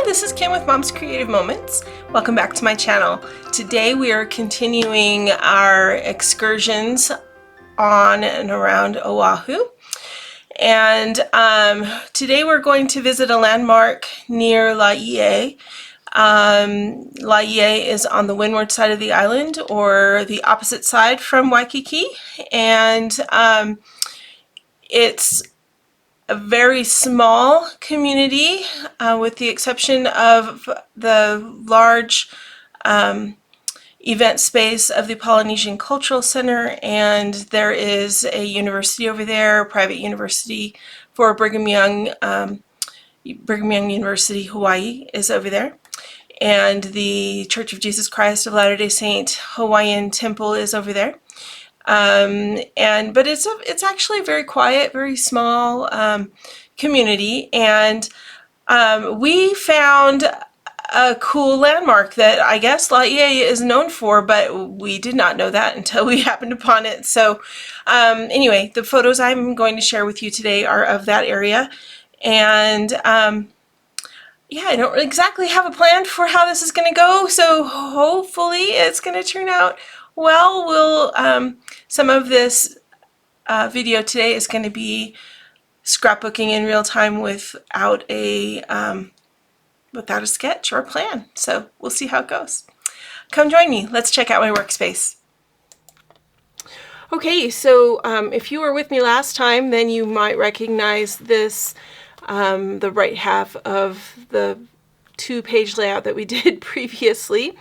Hi, this is Kim with Mom's Creative Moments. Welcome back to my channel. Today we are continuing our excursions on and around Oahu. And today we're going to visit a landmark near Laie. Laie is on the windward side of the island, or the opposite side from Waikiki. And it's a very small community, with the exception of the large event space of the Polynesian Cultural Center, and there is a university over there, a private university for Brigham Young University, Hawaii is over there, and the Church of Jesus Christ of Latter-day Saint Hawaiian Temple is over there. But it's actually a very quiet, very small community, and we found a cool landmark that I guess Laie is known for, but we did not know that until we happened upon it. So anyway, the photos I'm going to share with you today are of that area, and yeah, I don't exactly have a plan for how this is going to go, so hopefully it's going to turn out well. Some of this video today is going to be scrapbooking in real time without a sketch or plan. So we'll see how it goes. Come join me. Let's check out my workspace. Okay, so if you were with me last time, then you might recognize this, the right half of the two-page layout that we did previously,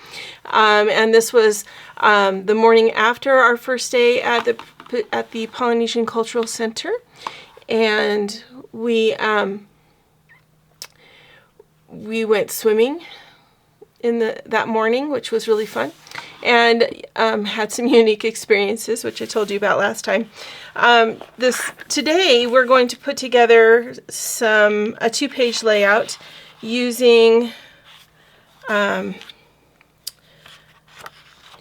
and this was the morning after our first day at the Polynesian Cultural Center, and we went swimming in that morning, which was really fun, and had some unique experiences, which I told you about last time. Today we're going to put together a two-page layout using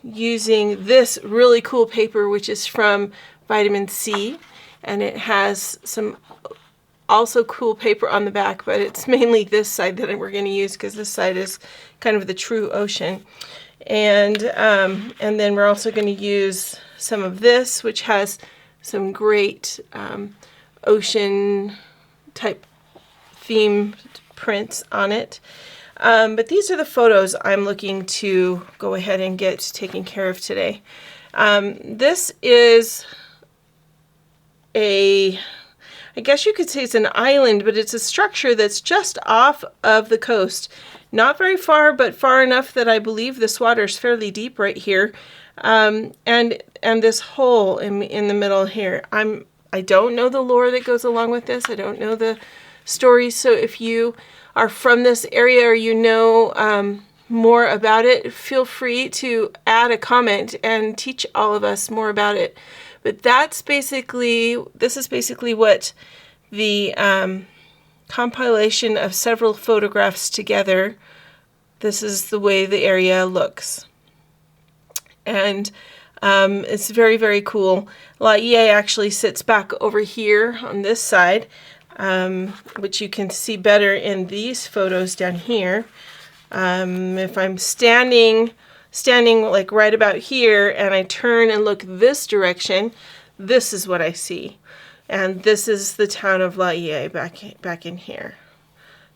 this really cool paper, which is from Vitamin C, and it has some also cool paper on the back, but it's mainly this side that we're going to use because this side is kind of the true ocean. And then we're also going to use some of this, which has some great ocean type theme prints on it. But these are the photos I'm looking to go ahead and get taken care of today. This is I guess you could say it's an island, but it's a structure that's just off of the coast. Not very far, but far enough that I believe this water is fairly deep right here. And this hole in the middle here. I don't know the lore that goes along with this. I don't know the stories. So if you are from this area or you know more about it, feel free to add a comment and teach all of us more about it. But this is basically what the compilation of several photographs together, this is the way the area looks. And it's very, very cool. Laie actually sits back over here on this side, which you can see better in these photos down here. If I'm standing like right about here and I turn and look this direction, this is what I see. And this is the town of Laie back in here.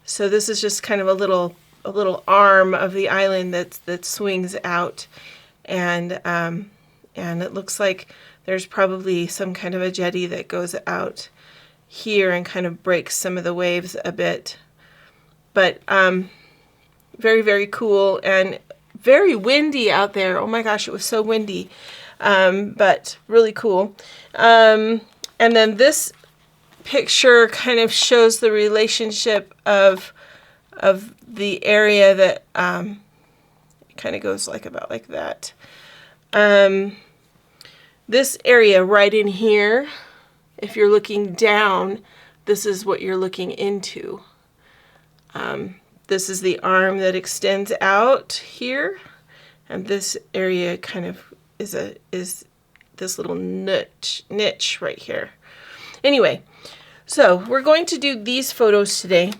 So this is just kind of a little arm of the island that swings out, and it looks like there's probably some kind of a jetty that goes out here and kind of breaks some of the waves a bit. But very, very cool and very windy out there. Oh my gosh, it was so windy, but really cool. And then this picture kind of shows the relationship of the area that kind of goes about like that. This area right in here, if you're looking down, this is what you're looking into. This is the arm that extends out here, and this area kind of is this little niche right here. Anyway, so we're going to do these photos today.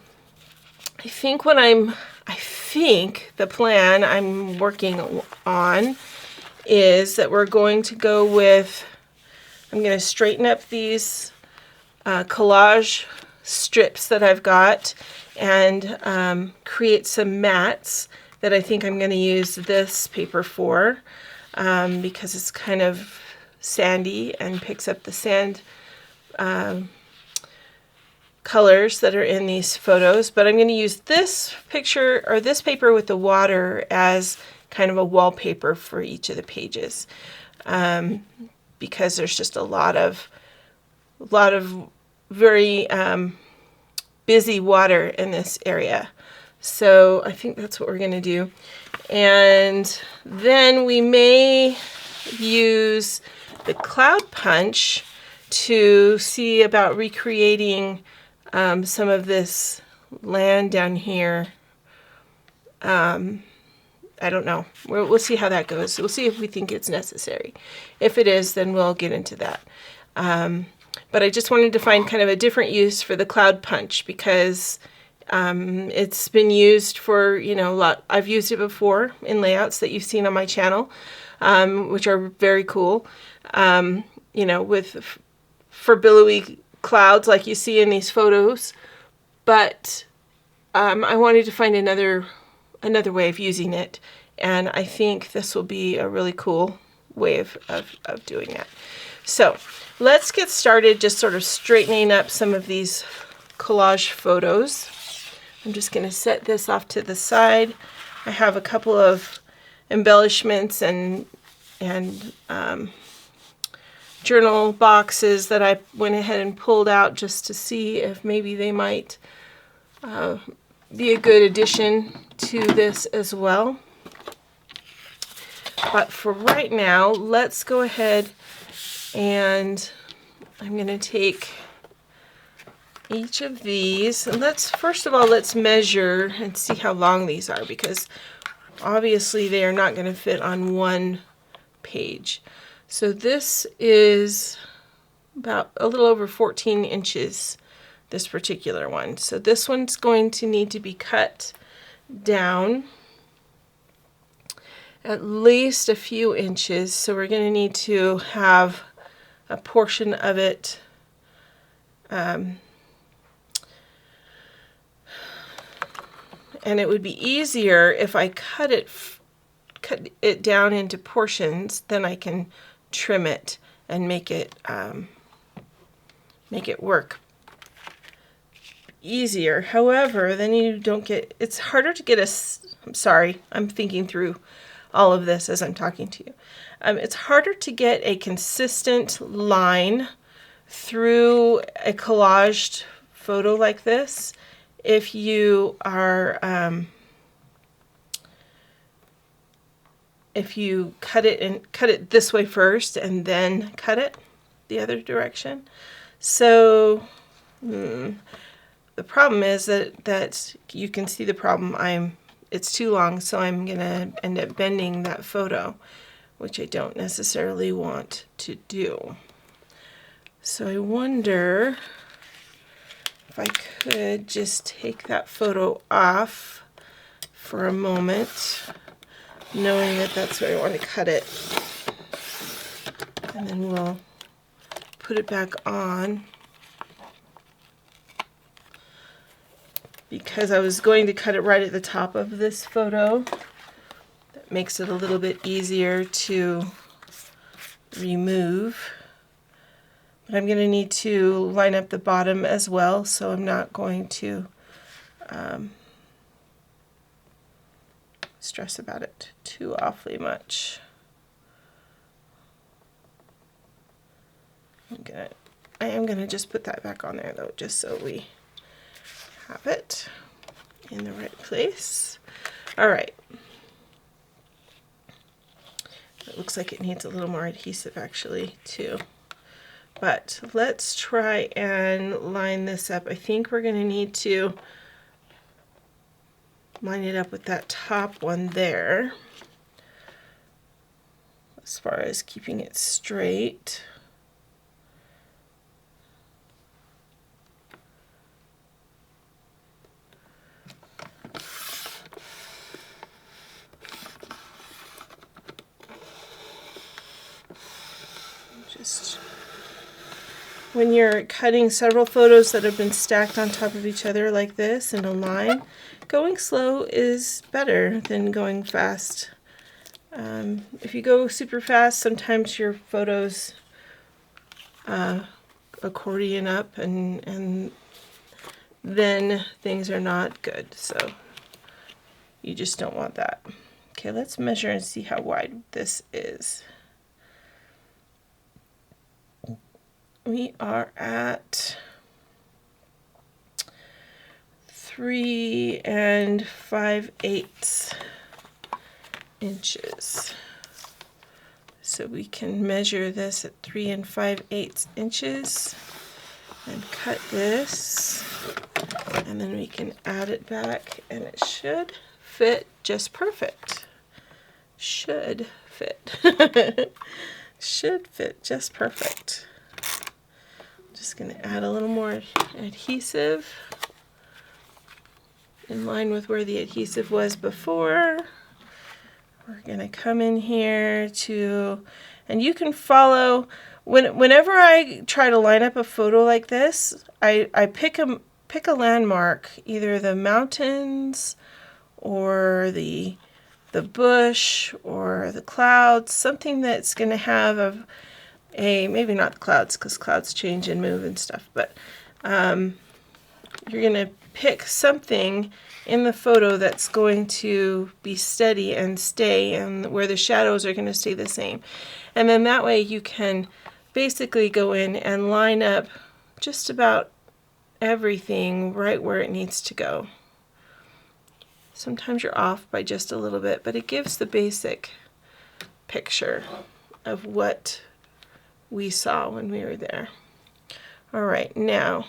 I think what I'm I think the plan I'm working on is that we're going to go with, I'm going to straighten up these collage strips that I've got and create some mats that I think I'm going to use this paper for because it's kind of sandy and picks up the sand colors that are in these photos. But I'm going to use this picture or this paper with the water as kind of a wallpaper for each of the pages because there's just a lot of very busy water in this area. So I think that's what we're going to do. And then we may use the cloud punch to see about recreating some of this land down here. I don't know. We'll see how that goes. We'll see if we think it's necessary. If it is, then we'll get into that. But I just wanted to find kind of a different use for the cloud punch because it's been used for, you know, a lot. I've used it before in layouts that you've seen on my channel, which are very cool. You know, for billowy clouds like you see in these photos. But I wanted to find another way of using it, and I think this will be a really cool way of doing that. So let's get started just sort of straightening up some of these collage photos. I'm just going to set this off to the side. I have a couple of embellishments and journal boxes that I went ahead and pulled out just to see if maybe they might be a good addition to this as well. But for right now, let's go ahead and I'm going to take each of these and first of all let's measure and see how long these are, because obviously they are not going to fit on one page. So this is about a little over 14 inches, this particular one. So this one's going to need to be cut down at least a few inches. So we're going to need to have a portion of it and it would be easier if I cut it down into portions, then I can trim it and make it work easier. However, then you don't get, it's harder to get I'm sorry, I'm thinking through all of this as I'm talking to you. It's harder to get a consistent line through a collaged photo like this if you are if you cut it this way first and then cut it the other direction. So the problem is that you can see the problem. It's too long, so I'm gonna end up bending that photo, which I don't necessarily want to do. So I wonder if I could just take that photo off for a moment, knowing that that's where I want to cut it. And then we'll put it back on, because I was going to cut it right at the top of this photo. That makes it a little bit easier to remove. But I'm going to need to line up the bottom as well, so I'm not going to stress about it too awfully much. I am gonna just put that back on there though, just so we have it in the right place. All right. It looks like it needs a little more adhesive actually too. But let's try and line this up. I think we're going to need to line it up with that top one there, as far as keeping it straight. when you're cutting several photos that have been stacked on top of each other like this in a line, going slow is better than going fast. If you go super fast, sometimes your photos accordion up and then things are not good. So you just don't want that. Okay, let's measure and see how wide this is. We are at 3 5/8 inches. So we can measure this at 3 5/8 inches and cut this, and then we can add it back, and it should fit just perfect. Should fit. Should fit just perfect. Just going to add a little more adhesive in line with where the adhesive was before. We're going to come in here to, and you can follow, whenever I try to line up a photo like this, I pick a landmark, either the mountains or the bush or the clouds, something that's going to have maybe not the clouds, because clouds change and move and stuff, but you're going to pick something in the photo that's going to be steady and stay, and where the shadows are going to stay the same. And then that way you can basically go in and line up just about everything right where it needs to go. Sometimes you're off by just a little bit, but it gives the basic picture of what we saw when we were there. All right, now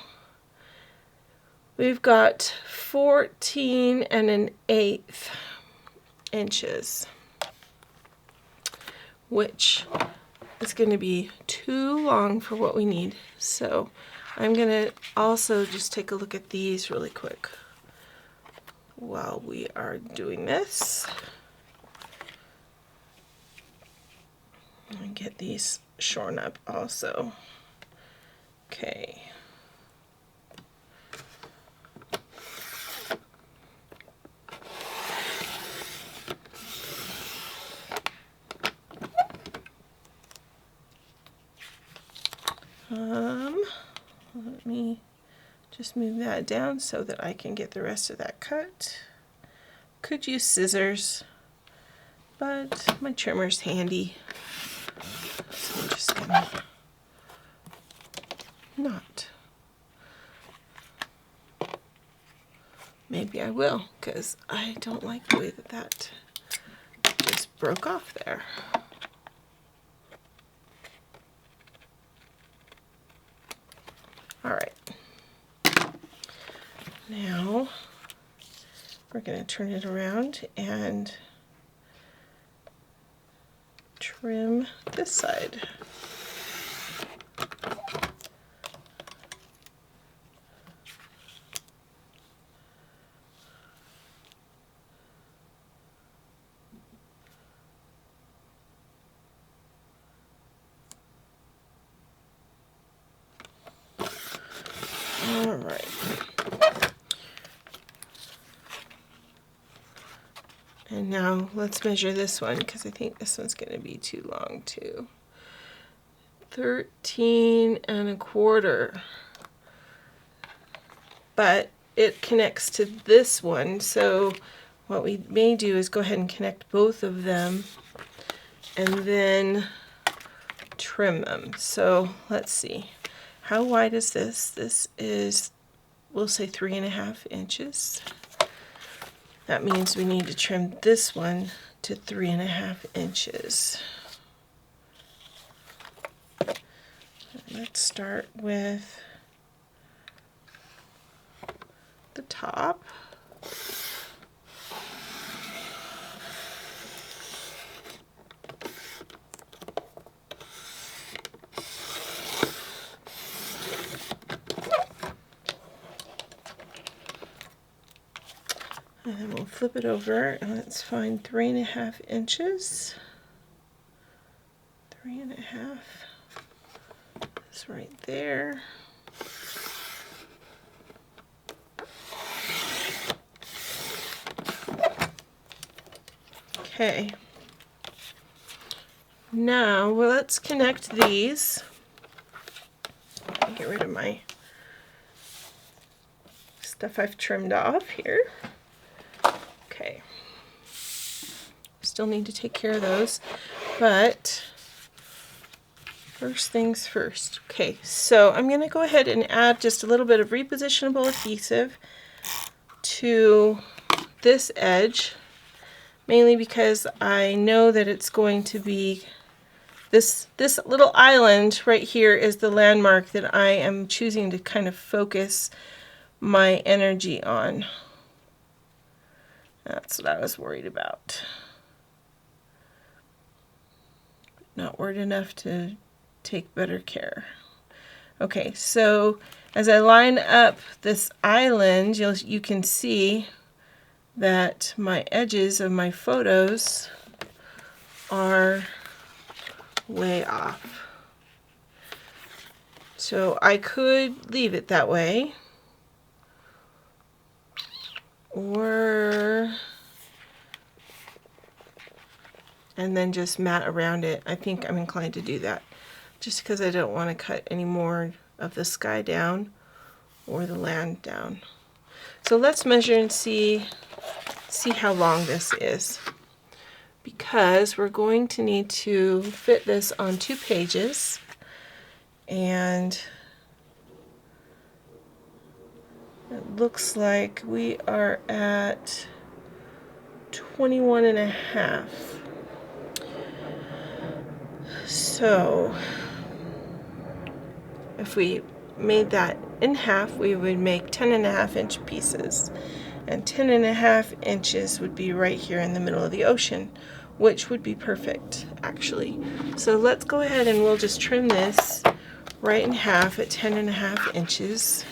we've got 14 1/8 inches, which is going to be too long for what we need. So I'm going to also just take a look at these really quick while we are doing this. And get these shorn up also. Okay. Let me just move that down so that I can get the rest of that cut. Could use scissors, but my trimmer's handy. So I'm just gonna not. Maybe I will, because I don't like the way that just broke off there. All right. Now we're going to turn it around and trim this side. All right. And now let's measure this one, because I think this one's going to be too long too. 13 1/4. But it connects to this one, so what we may do is go ahead and connect both of them and then trim them. So let's see. How wide is this? This is, we'll say 3 1/2 inches. That means we need to trim this one to 3 1/2 inches. Let's start with the top. And then we'll flip it over and let's find 3 1/2 inches. 3 1/2 is That's right there. Okay. Now, well, let's connect these. Get rid of my stuff I've trimmed off here. Okay. Still need to take care of those, but first things first. Okay, so I'm going to go ahead and add just a little bit of repositionable adhesive to this edge, mainly because I know that it's going to be this little island right here is the landmark that I am choosing to kind of focus my energy on. That's what I was worried about. Not worried enough to take better care. Okay, so as I line up this island, you can see that my edges of my photos are way off. So I could leave it that way, and then just mat around it. I think I'm inclined to do that, just because I don't want to cut any more of the sky down or the land down. So let's measure and see how long this is, because we're going to need to fit this on 2 pages, and it looks like we are at 21.5. So if we made that in half, we would make 10.5-inch pieces, and 10.5 inches would be right here in the middle of the ocean, which would be perfect actually. So let's go ahead and we'll just trim this right in half at 10.5 inches,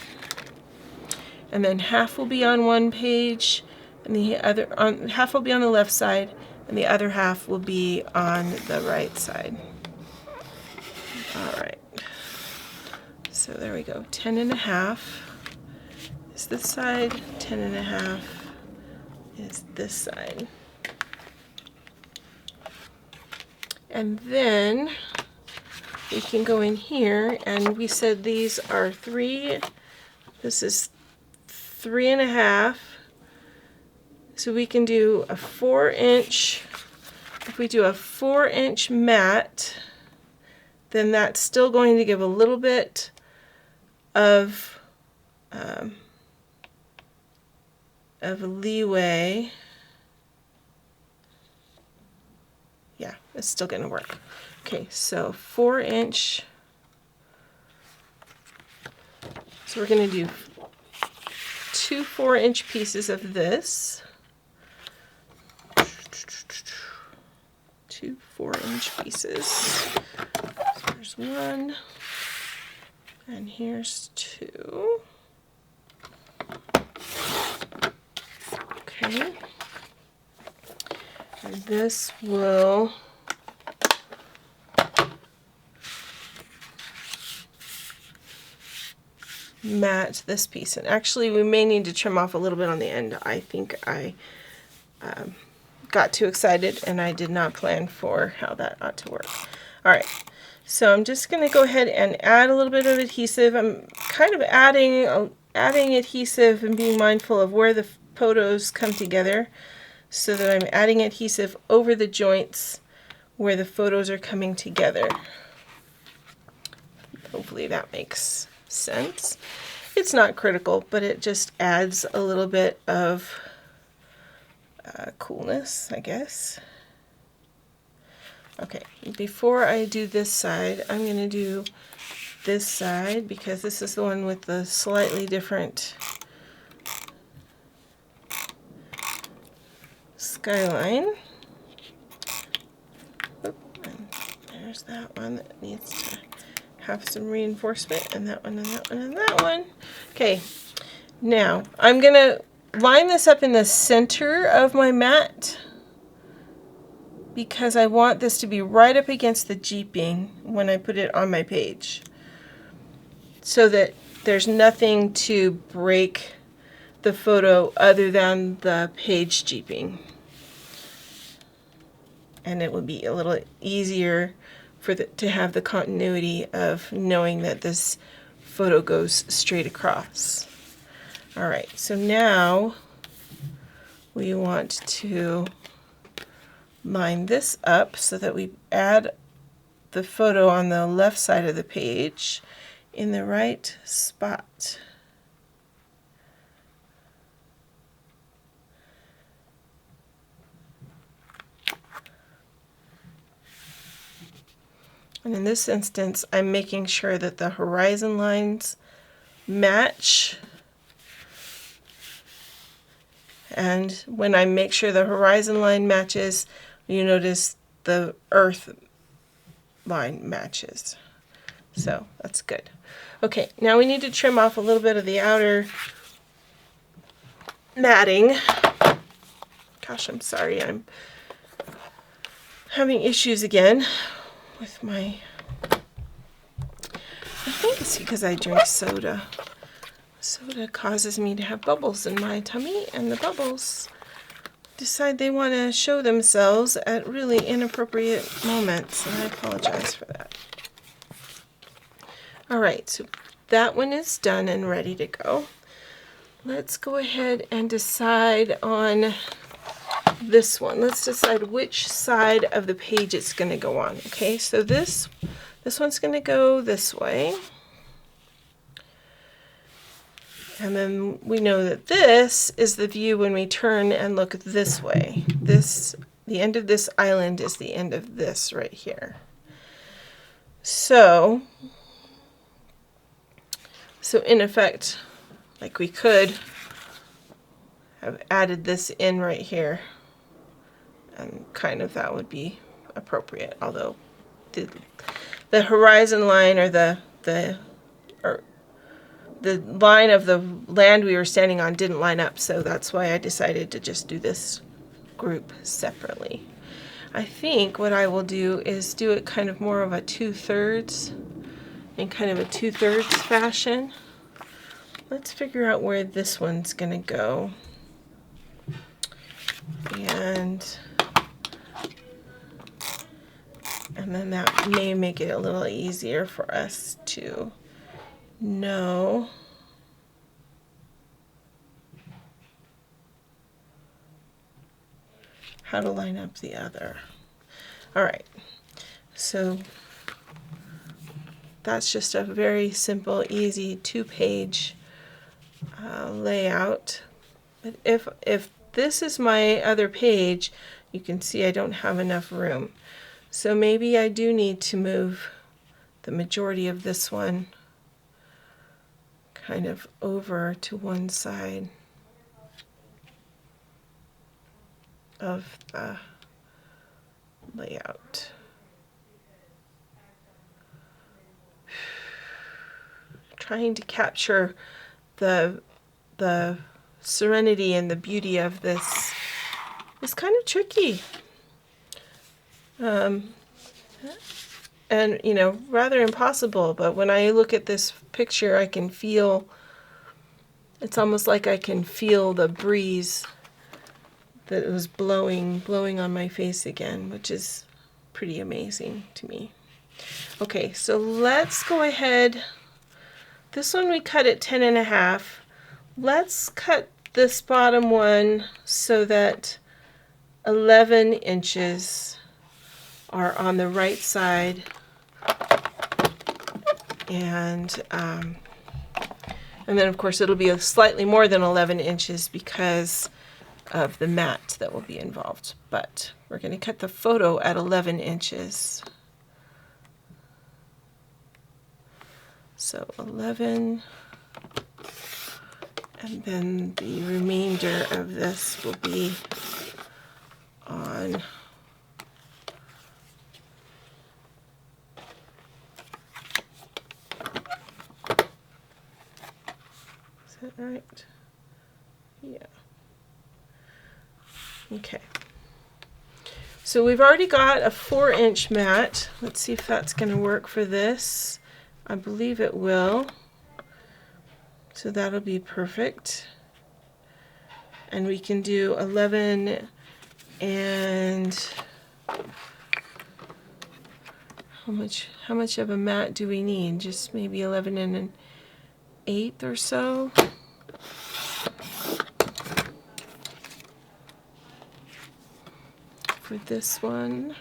and then half will be on one page and the other half will be on the left side, and the other half will be on the right side. All right, so there we go. 10.5 is this side, 10.5 is this side. And then we can go in here, and we said these are 3, this is 3.5, so we can do a 4-inch. If we do a 4-inch mat, then that's still going to give a little bit of leeway. Yeah, it's still going to work. Okay, so 4-inch. So we're going to do 2 4-inch pieces of this. 2 4-inch pieces. So here's 1, and here's 2. Okay. And this will mat this piece. And actually we may need to trim off a little bit on the end. I think I got too excited and I did not plan for how that ought to work. Alright, so I'm just going to go ahead and add a little bit of adhesive. I'm kind of adding adhesive and being mindful of where the photos come together, so that I'm adding adhesive over the joints where the photos are coming together. Hopefully that makes sense. It's not critical, but it just adds a little bit of coolness, I guess. Okay, before I do this side, I'm going to do this side, because this is the one with the slightly different skyline. Oop, and there's that one that needs to have some reinforcement, and that one, and that one, and that one. Okay, now I'm going to line this up in the center of my mat, because I want this to be right up against the jeeping when I put it on my page. so that there's nothing to break the photo other than the page jeeping. And it would be a little easier to have the continuity of knowing that this photo goes straight across. All right, so now we want to line this up so that we add the photo on the left side of the page in the right spot. And in this instance, I'm making sure that the horizon lines match. And when I make sure the horizon line matches, you notice the earth line matches. So that's good. Okay, now we need to trim off a little bit of the outer matting. Gosh, I'm sorry, I'm having issues again with my, I think it's because I drink soda. Soda causes me to have bubbles in my tummy, and the bubbles decide they want to show themselves at really inappropriate moments, and I apologize for that. All right, so that one is done and ready to go. Let's go ahead and decide on this one. Let's decide which side of the page it's going to go on. Okay, so this one's going to go this way. And then we know that this is the view when we turn and look this way. The end of this island is the end of this right here. So in effect, like we could have added this in right here, and kind of that would be appropriate, although the horizon line or the line of the land we were standing on didn't line up, so that's why I decided to just do this group separately. I think what I will do is do it kind of more of a 2/3 in kind of a 2/3 fashion. Let's figure out where this one's gonna go. And then that may make it a little easier for us to know how to line up the other. All right, so that's just a very simple, easy 2-page layout. But if this is my other page, you can see I don't have enough room. So maybe I do need to move the majority of this one kind of over to one side of the layout. Trying to capture the serenity and the beauty of this is kind of tricky. And you know, rather impossible, but when I look at this picture, I can feel, it's almost like I can feel the breeze that was blowing on my face again, which is pretty amazing to me. Okay, so let's go ahead. This one we cut at 10.5. Let's cut this bottom one so that 11 inches are on the right side, and then of course it'll be slightly more than 11 inches because of the mat that will be involved, but we're going to cut the photo at 11 inches. So 11, and then the remainder of this will be on right? Yeah. Okay. So we've already got a 4-inch mat. Let's see if that's going to work for this. I believe it will. So that'll be perfect. And we can do 11 and how much of a mat do we need? Just maybe 11 and an eighth or so. For this one.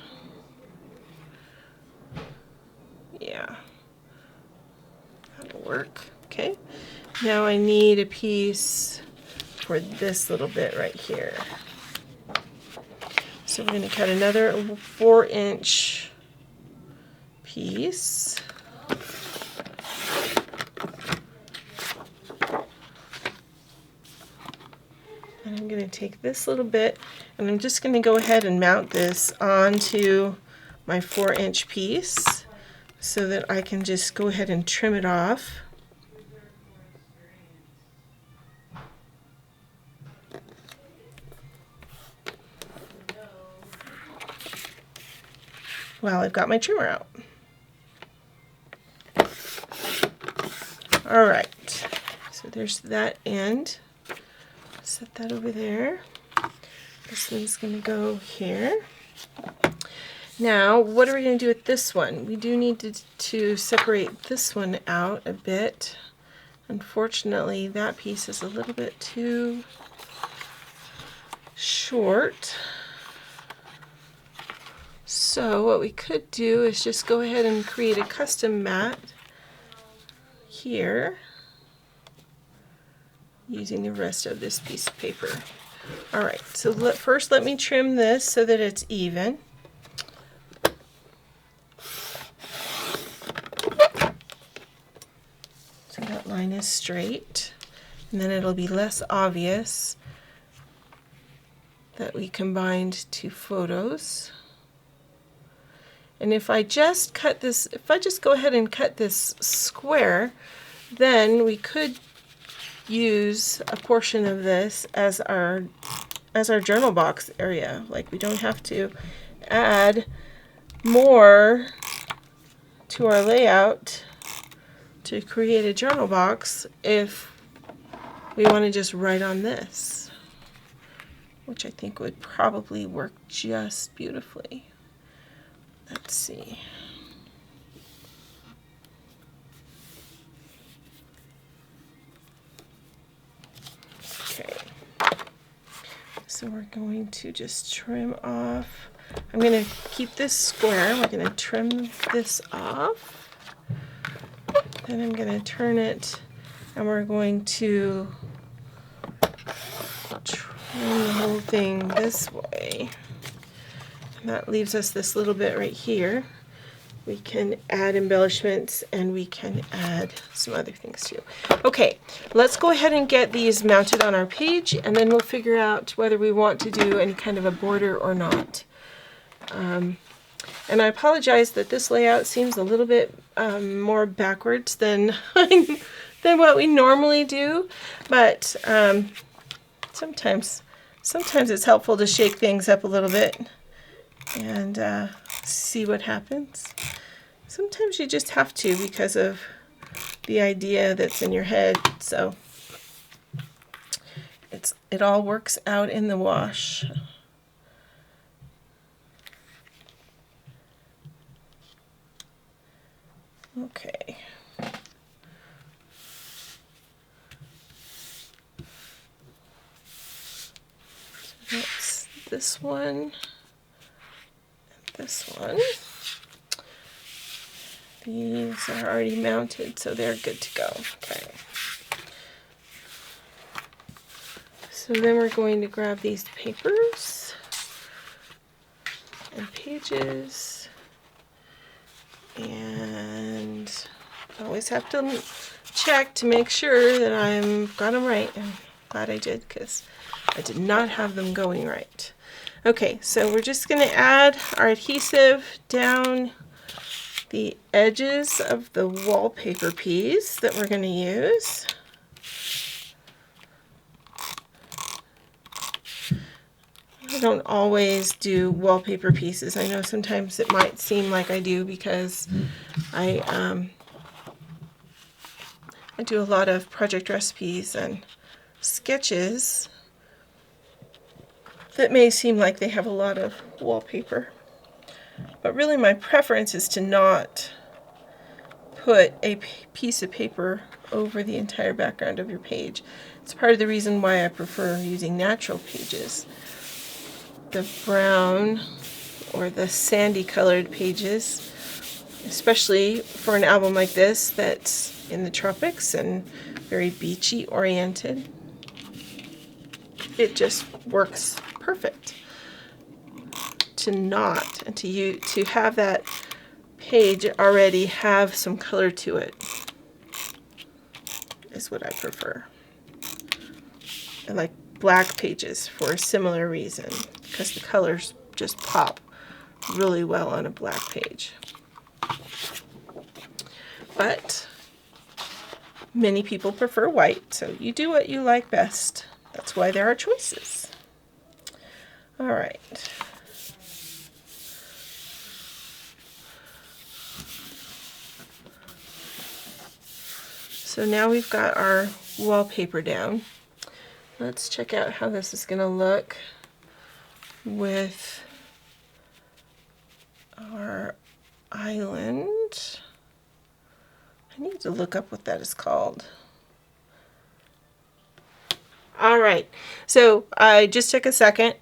Yeah. That'll work. Okay. Now I need a piece for this little bit right here. So we're going to cut another 4-inch piece. And I'm going to take this little bit and I'm just going to go ahead and mount this onto my 4-inch piece so that I can just go ahead and trim it off. While I've got my trimmer out. All right, so there's that end. Set that over there. This one's going to go here. Now, what are we going to do with this one? We do need to separate this one out a bit. Unfortunately, that piece is a little bit too short. So what we could do is just go ahead and create a custom mat here using the rest of this piece of paper. All right, so first let me trim this so that it's even. So that line is straight, and then it'll be less obvious that we combined two photos. And if I just cut this, if I just go ahead and cut this square, then we could use a portion of this as our journal box area. Like, we don't have to add more to our layout to create a journal box if we want to just write on this, which I think would probably work just beautifully. Let's see. Okay. So we're going to just trim off. I'm going to keep this square. We're going to trim this off. Then I'm going to turn it, and we're going to trim the whole thing this way. And that leaves us this little bit right here. We can add embellishments and we can add some other things too. Okay, let's go ahead and get these mounted on our page, and then we'll figure out whether we want to do any kind of a border or not. And I apologize that this layout seems a little bit more backwards than than what we normally do, but sometimes it's helpful to shake things up a little bit and see what happens. Sometimes you just have to because of the idea that's in your head. So it all works out in the wash. Okay. So that's this one. This one. These are already mounted, so they're good to go. Okay. So then we're going to grab these papers and pages, and I always have to check to make sure that I've got them right. I'm glad I did, because I did not have them going right. Okay, so we're just going to add our adhesive down the edges of the wallpaper piece that we're going to use. I don't always do wallpaper pieces. I know sometimes it might seem like I do because I I do a lot of project recipes and sketches that may seem like they have a lot of wallpaper, but really my preference is to not put a piece of paper over the entire background of your page. It's part of the reason why I prefer using natural pages. The brown or the sandy colored pages, especially for an album like this that's in the tropics and very beachy oriented, it just works perfect to have that page already have some color to it is what I prefer. I like black pages for a similar reason, because the colors just pop really well on a black page. But many people prefer white, so you do what you like best. That's why there are choices. All right. So now we've got our wallpaper down. Let's check out how this is going to look with our island. I need to look up what that is called. All right, so I just took a second.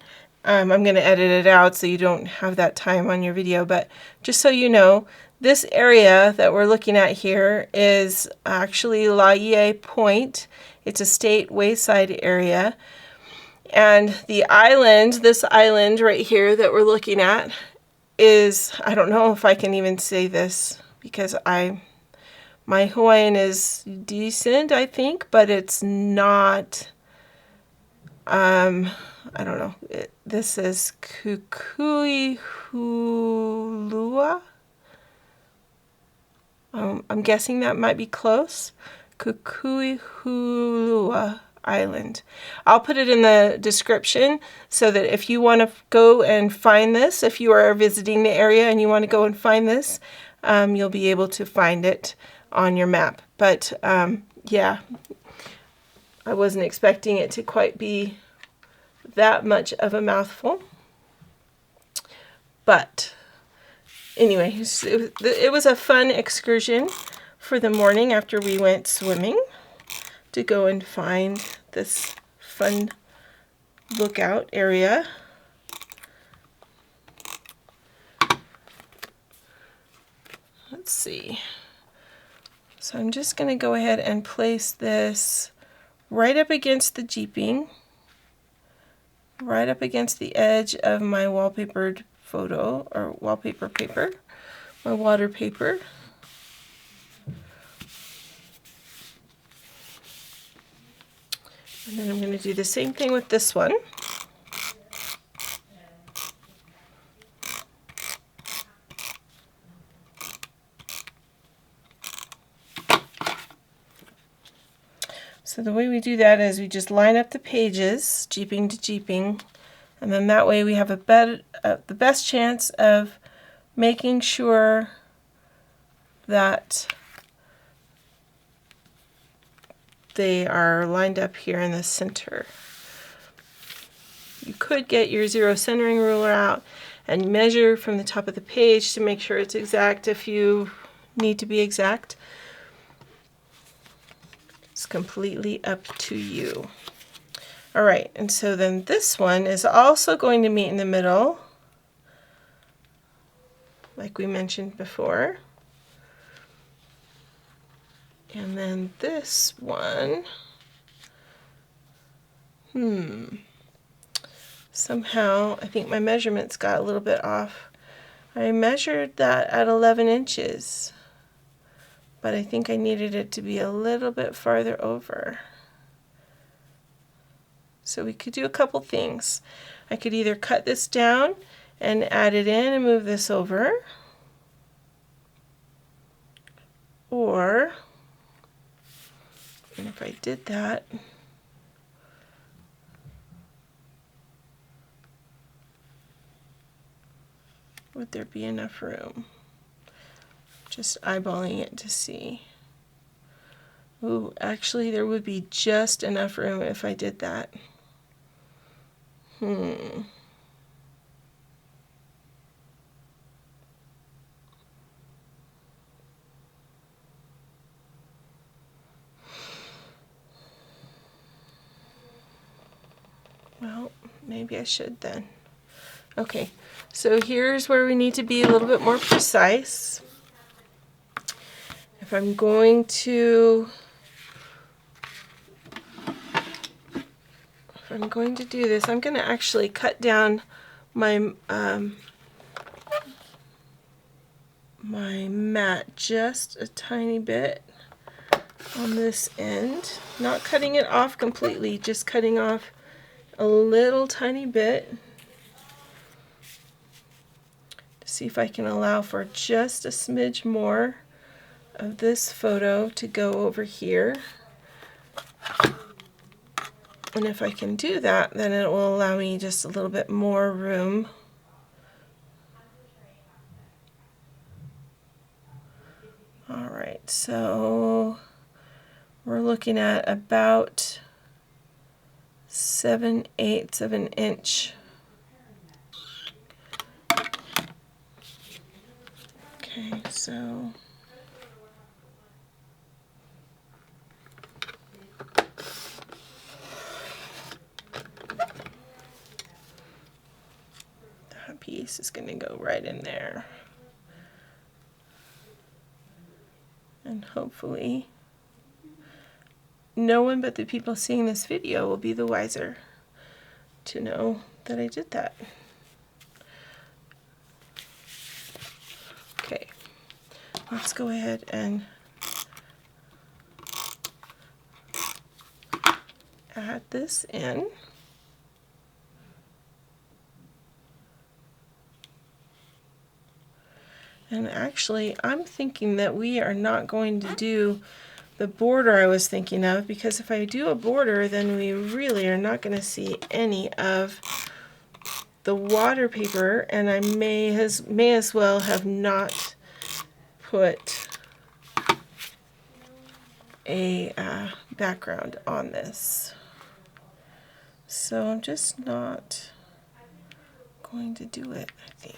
I'm going to edit it out so you don't have that time on your video, but just so you know, this area that we're looking at here is actually Laie Point. It's a state wayside area. And the island, this island right here that we're looking at is, I don't know if I can even say this because my Hawaiian is decent, I think, but it's not, I don't know. This is Kukuihulua. I'm guessing that might be close. Kukuihulua Island. I'll put it in the description so that if you want to go and find this, if you are visiting the area and you want to go and find this, you'll be able to find it on your map. But yeah, I wasn't expecting it to quite be that much of a mouthful. But anyway, it was a fun excursion for the morning after we went swimming to go and find this fun lookout area. Let's see. So I'm just going to go ahead and place this right up against the jeeping, right up against the edge of my wallpapered photo or wallpaper paper, my water paper. And then I'm going to do the same thing with this one. So the way we do that is we just line up the pages, jeeping to jeeping, and then that way we have the best chance of making sure that they are lined up here in the center. You could get your zero centering ruler out and measure from the top of the page to make sure it's exact if you need to be exact. It's completely up to you. All right, and so then this one is also going to meet in the middle, like we mentioned before. And then this one, somehow I think my measurements got a little bit off. I measured that at 11 inches, but I think I needed it to be a little bit farther over. So we could do a couple things. I could either cut this down and add it in and move this over, or, and if I did that, would there be enough room? Just eyeballing it to see. Ooh, actually there would be just enough room if I did that. Well, maybe I should then. Okay, so here's where we need to be a little bit more precise. If I'm going to do this, I'm going to actually cut down my my mat just a tiny bit on this end. Not cutting it off completely, just cutting off a little tiny bit to see if I can allow for just a smidge more of this photo to go over here. And if I can do that, then it will allow me just a little bit more room. All right, so we're looking at about 7/8 of an inch. Okay, so that piece is going to go right in there. And hopefully no one but the people seeing this video will be the wiser to know that I did that. Okay, let's go ahead and add this in. And actually, I'm thinking that we are not going to do the border I was thinking of, because if I do a border, then we really are not going to see any of the water paper, and I may as well have not put a background on this. So I'm just not going to do it, I think.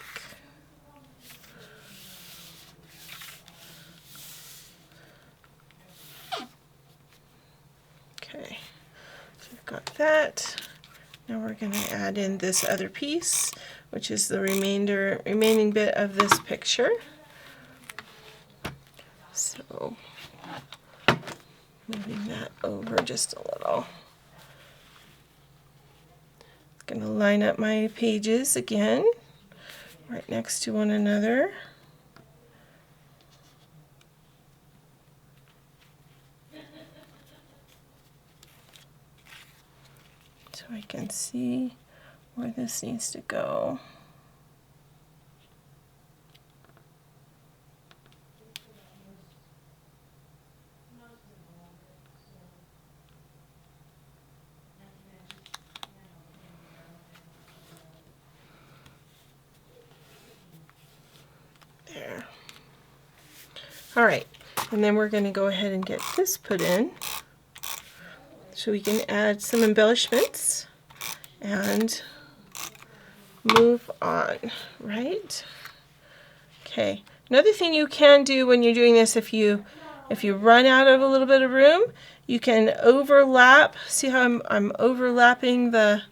Okay, so we've got that. Now we're going to add in this other piece, which is the remaining bit of this picture. So moving that over just a little. I'm going to line up my pages again, right next to one another. So I can see where this needs to go. There. All right, and then we're going to go ahead and get this put in so we can add some embellishments and move on, right? Okay, another thing you can do when you're doing this, if you run out of a little bit of room, you can overlap. See how I'm overlapping the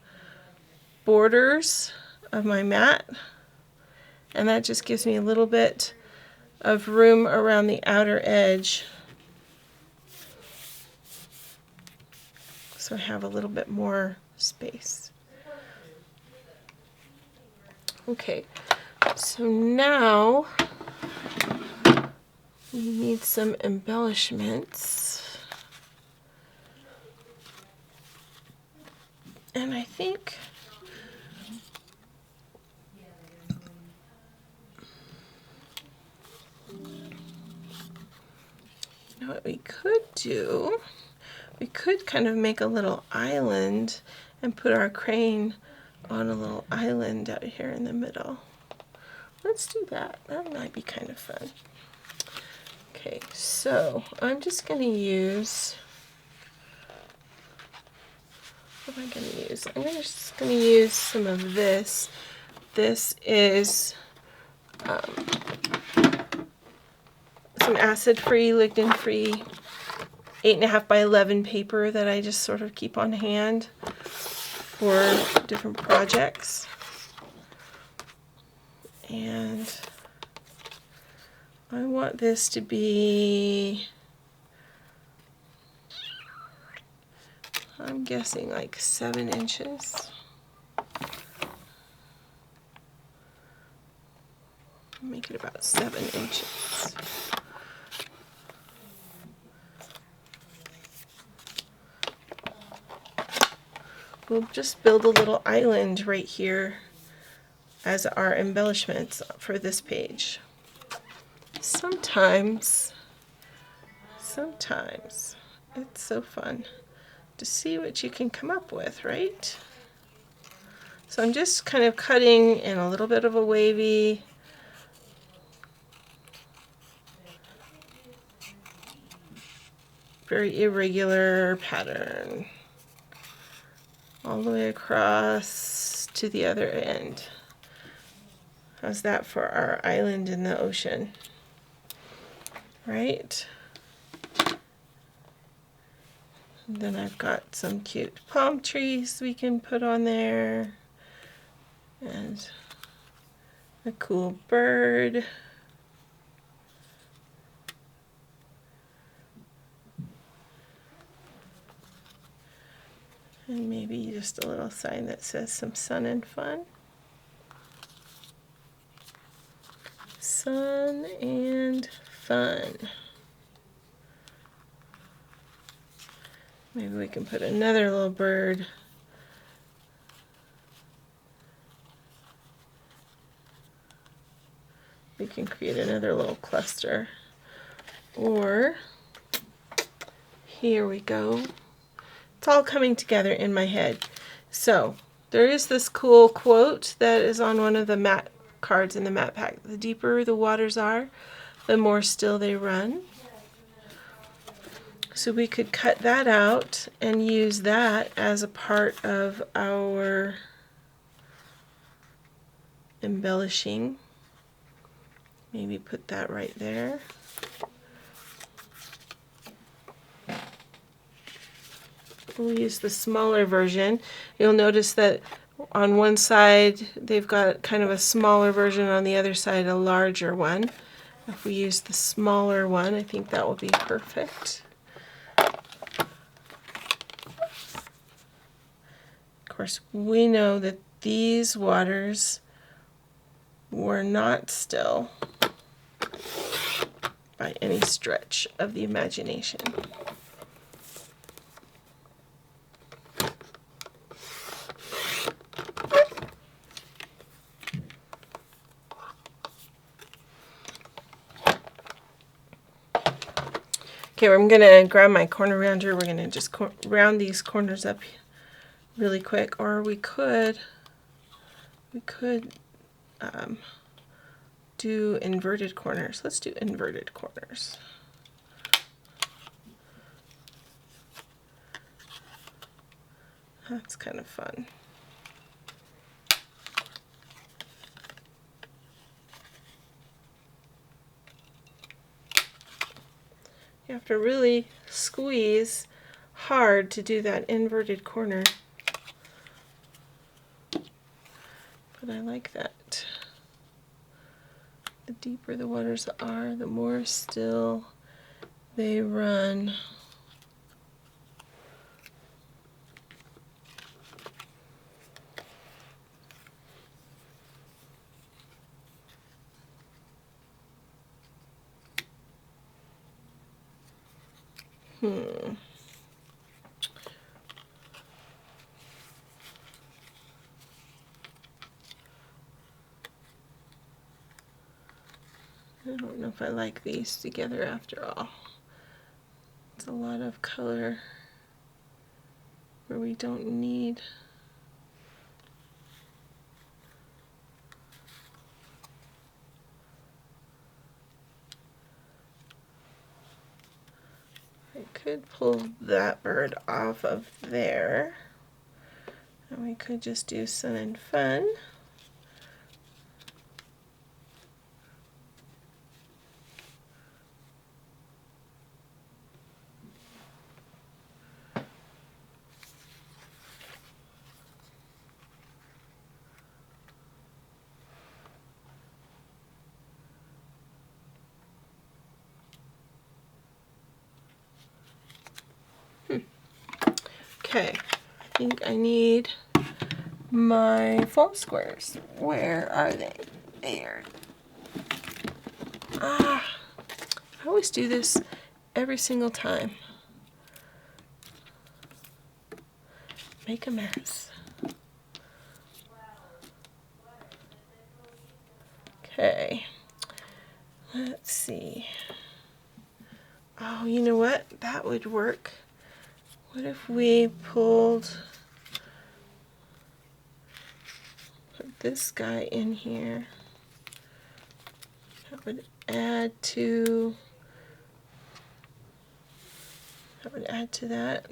borders of my mat? And that just gives me a little bit of room around the outer edge. So I have a little bit more space. Okay, so now we need some embellishments. And I think you know what we could do? We could kind of make a little island and put our crane on a little island out here in the middle. Let's do that. That might be kind of fun. Okay, so I'm just going to use, what am I going to use? I'm just going to use some of this. This is some acid-free, lignin-free 8.5 by 11 paper that I just sort of keep on hand for different projects. And I want this to be, I'm guessing like 7 inches. Make it about 7 inches. We'll just build a little island right here as our embellishments for this page. Sometimes it's so fun to see what you can come up with, right? So I'm just kind of cutting in a little bit of a wavy, very irregular pattern all the way across to the other end. How's that for our island in the ocean? Right? And then I've got some cute palm trees we can put on there, and a cool bird. And maybe just a little sign that says some sun and fun. Sun and fun. Maybe we can put another little bird. We can create another little cluster. Or, here we go. It's all coming together in my head. So, there is this cool quote that is on one of the mat cards in the mat pack. The deeper the waters are, the more still they run. So we could cut that out and use that as a part of our embellishing. Maybe put that right there. We'll use the smaller version. You'll notice that on one side they've got kind of a smaller version, on the other side a larger one. If we use the smaller one, I think that will be perfect. Of course, we know that these waters were not still by any stretch of the imagination. Okay, I'm going to grab my corner rounder. We're going to just round these corners up really quick, or we could do inverted corners. Let's do inverted corners. That's kind of fun. You have to really squeeze hard to do that inverted corner. But I like that. The deeper the waters are, the more still they run. I don't know if I like these together after all. It's a lot of color where we don't need. could pull that bird off of there. And we could just do Sun and Fun. Okay, I think I need my foam squares. Where are they? There. I always do this every single time. Make a mess. Okay, let's see. Oh, you know what? That would work. What if we put this guy in here? That would add to that.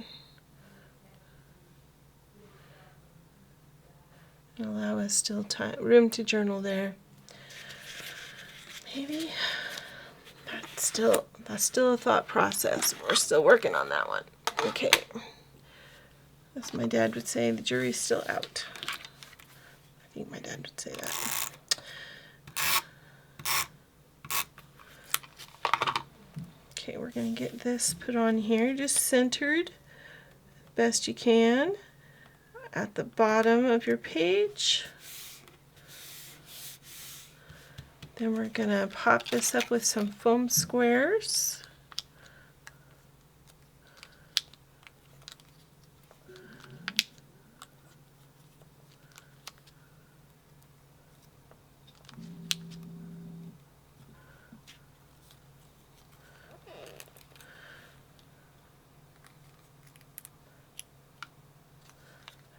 And allow us still room to journal there. Maybe that's still a thought process. We're still working on that one. Okay. As my dad would say, the jury's still out. I think my dad would say that. Okay, we're going to get this put on here, just centered best you can at the bottom of your page. Then we're going to pop this up with some foam squares.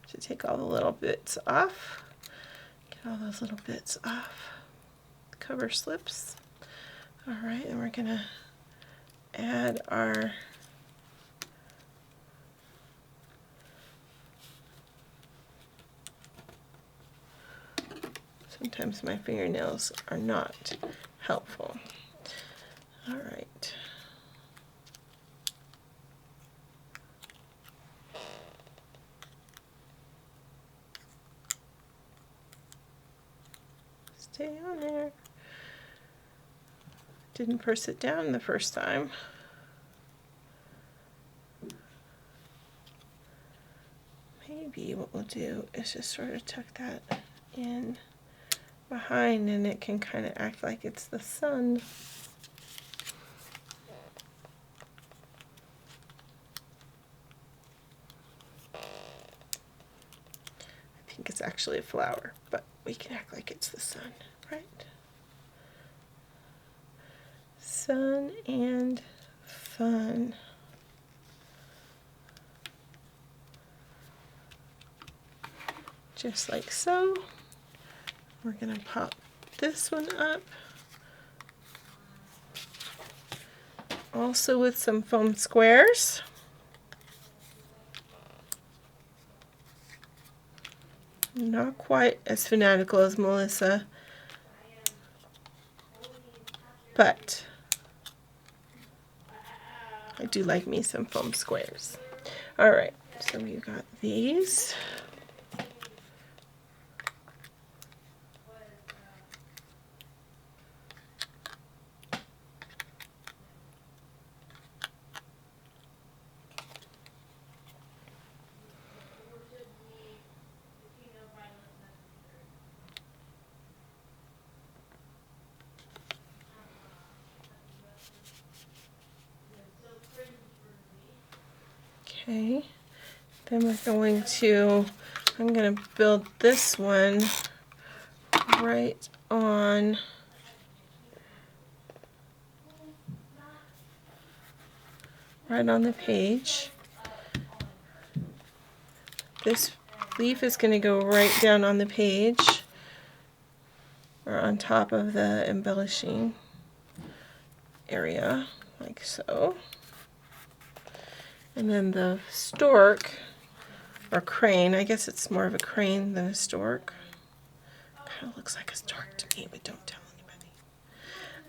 To take all the little bits off. Get all those little bits off. Cover slips. All right, and we're gonna add our sometimes my fingernails are not helpful. All right. Stay on there. Didn't press it down the first time. Maybe what we'll do is just sort of tuck that in behind, and it can kind of act like it's the sun. I think it's actually a flower, but we can act like it's the sun, right? Sun and Fun. Just like so. We're going to pop this one up. Also with some foam squares. Not quite as fanatical as Melissa, but I do like me some foam squares. All right, so we've got these. Okay, then I'm going to build this one right on the page. This leaf is going to go right down on the page, or on top of the embellishing area, like so. And then the stork, or crane, I guess it's more of a crane than a stork. Kind of looks like a stork to me, but don't tell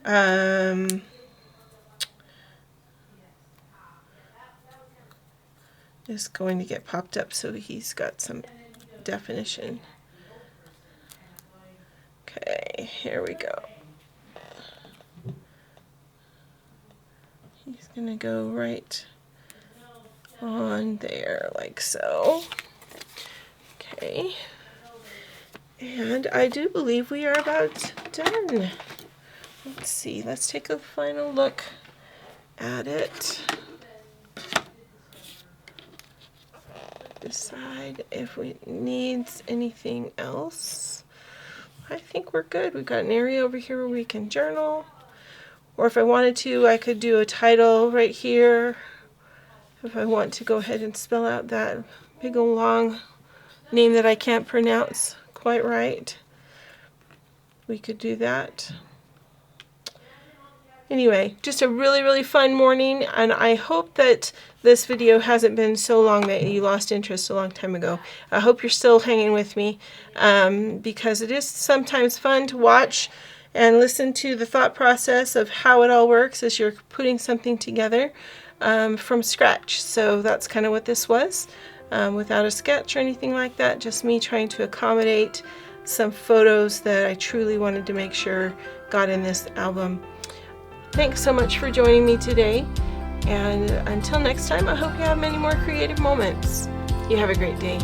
anybody. Is going to get popped up so he's got some definition. Okay, here we go. He's going to go right on there like so. Okay. And I do believe we are about done. Let's see, let's take a final look at it. Decide if we needs anything else. I think we're good. We've got an area over here where we can journal. Or if I wanted to, I could do a title right here. If I want to go ahead and spell out that big old long name that I can't pronounce quite right, we could do that. Anyway, just a really, really fun morning, and I hope that this video hasn't been so long that you lost interest a long time ago. I hope you're still hanging with me, because it is sometimes fun to watch and listen to the thought process of how it all works as you're putting something together from scratch. So that's kind of what this was, without a sketch or anything like that, just me trying to accommodate some photos that I truly wanted to make sure got in this album. Thanks so much for joining me today, and until next time, I hope you have many more creative moments. You have a great day.